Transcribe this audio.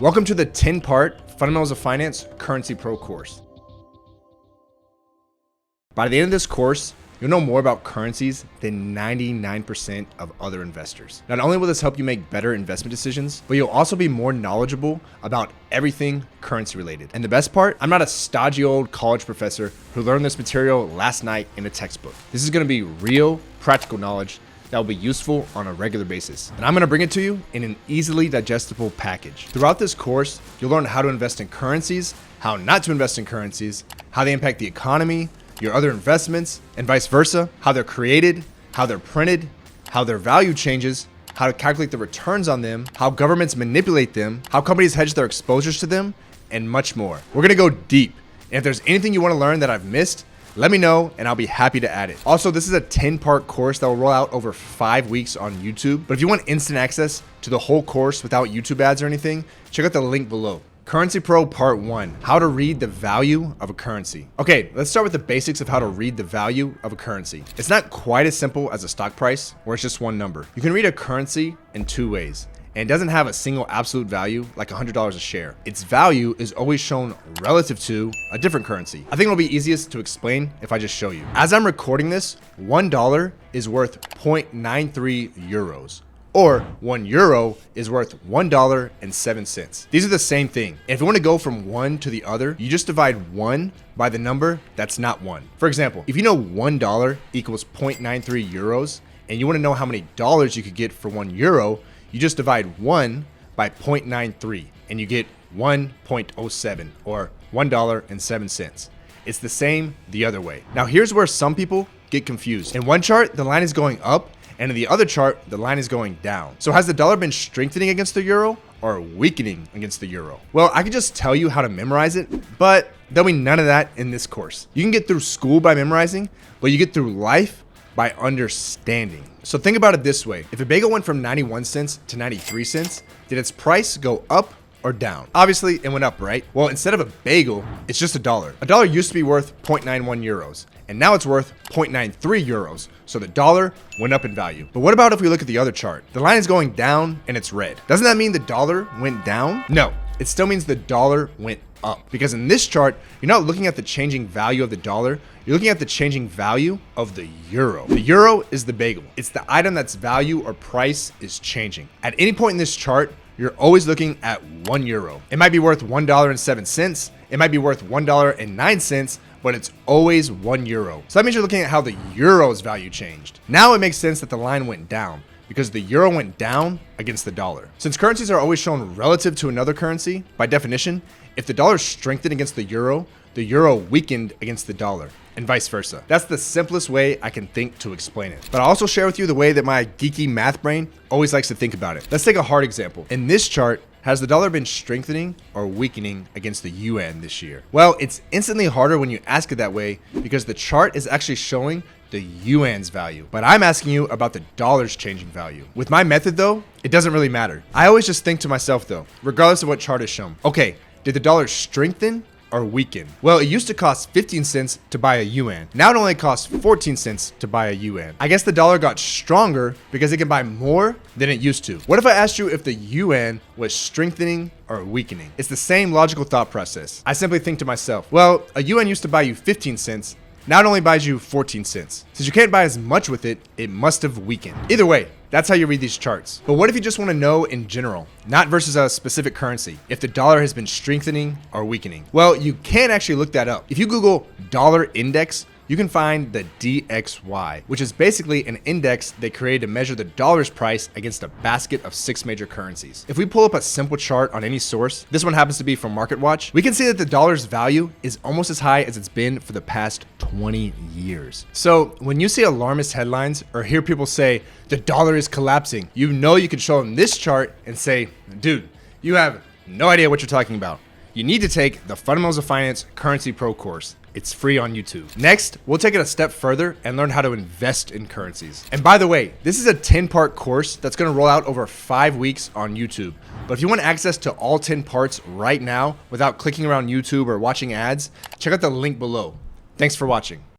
Welcome to the 10-part Fundamentals of Finance Currency Pro course. By the end of this course, you'll know more about currencies than 99% of other investors. Not only will this help you make better investment decisions, but you'll also be more knowledgeable about everything currency related. And the best part, I'm not a stodgy old college professor who learned this material last night in a textbook. This is going to be real, practical knowledge that will be useful on a regular basis. And I'm going to bring it to you in an easily digestible package. Throughout this course, you'll learn how to invest in currencies, how not to invest in currencies, how they impact the economy, your other investments, and vice versa, how they're created, how they're printed, how their value changes, how to calculate the returns on them, how governments manipulate them, how companies hedge their exposures to them, and much more. We're going to go deep. And if there's anything you want to learn that I've missed, let me know and I'll be happy to add it. Also, this is a 10-part course that will roll out over 5 weeks on YouTube. But if you want instant access to the whole course without YouTube ads or anything, check out the link below. Currency Pro Part 1, how to read the value of a currency. Okay, let's start with the basics of how to read the value of a currency. It's not quite as simple as a stock price, where it's just one number. You can read a currency in two ways. And it doesn't have a single absolute value like $100 a share. Its value is always shown relative to a different currency. I think it'll be easiest to explain if I just show you. As I'm recording this, $1 is worth 0.93 euros. Or 1 euro is worth $1.07. These are the same thing. And if you want to go from one to the other, you just divide 1 by the number that's not 1. For example, if you know $1 equals 0.93 euros, and you want to know how many dollars you could get for 1 euro, you just divide 1 by 0.93 and you get 1.07 or $1.07. It's the same the other way. Now here's where some people get confused. In one chart, the line is going up, and in the other chart, the line is going down. So has the dollar been strengthening against the euro or weakening against the euro? Well, I could just tell you how to memorize it, but there'll be none of that in this course. You can get through school by memorizing, but you get through life by understanding. So think about it this way. If a bagel went from 91 cents to 93 cents, did its price go up or down? Obviously it went up, right? Well, instead of a bagel, it's just a dollar. A dollar used to be worth 0.91 euros, and now it's worth 0.93 euros. So the dollar went up in value. But what about if we look at the other chart? The line is going down and it's red. Doesn't that mean the dollar went down? No, it still means the dollar went up. Because in this chart, you're not looking at the changing value of the dollar, you're looking at the changing value of the euro. The euro is the bagel. It's the item that's value or price is changing. At any point in this chart, you're always looking at 1 euro. It might be worth $1.07. It might be worth $1.09, but it's always 1 euro. So that means you're looking at how the euro's value changed. Now it makes sense that the line went down, because the euro went down against the dollar. Since currencies are always shown relative to another currency, by definition, if the dollar strengthened against the euro weakened against the dollar, and vice versa. That's the simplest way I can think to explain it. But I'll also share with you the way that my geeky math brain always likes to think about it. Let's take a hard example. In this chart, has the dollar been strengthening or weakening against the yuan this year? Well, it's instantly harder when you ask it that way because the chart is actually showing the yuan's value. But I'm asking you about the dollar's changing value. With my method though, it doesn't really matter. I always just think to myself though, regardless of what chart is shown, okay, did the dollar strengthen or weaken? Well, it used to cost 15 cents to buy a yuan. Now it only costs 14 cents to buy a yuan. I guess the dollar got stronger because it can buy more than it used to. What if I asked you if the yuan was strengthening or weakening? It's the same logical thought process. I simply think to myself, well, a yuan used to buy you 15 cents. Now it only buys you 14 cents. Since you can't buy as much with it, it must have weakened. Either way, that's how you read these charts. But what if you just want to know in general, not versus a specific currency, if the dollar has been strengthening or weakening? Well, you can actually look that up. If you Google dollar index, you can find the DXY, which is basically an index they created to measure the dollar's price against a basket of 6 major currencies. If we pull up a simple chart on any source, this one happens to be from MarketWatch, we can see that the dollar's value is almost as high as it's been for the past 20 years. So when you see alarmist headlines or hear people say the dollar is collapsing, you know you can show them this chart and say, dude, you have no idea what you're talking about. You need to take the Fundamentals of Finance Currency Pro course. It's free on YouTube. Next, we'll take it a step further and learn how to invest in currencies. And by the way, this is a 10-part course that's gonna roll out over 5 weeks on YouTube. But if you want access to all 10 parts right now without clicking around YouTube or watching ads, check out the link below. Thanks for watching.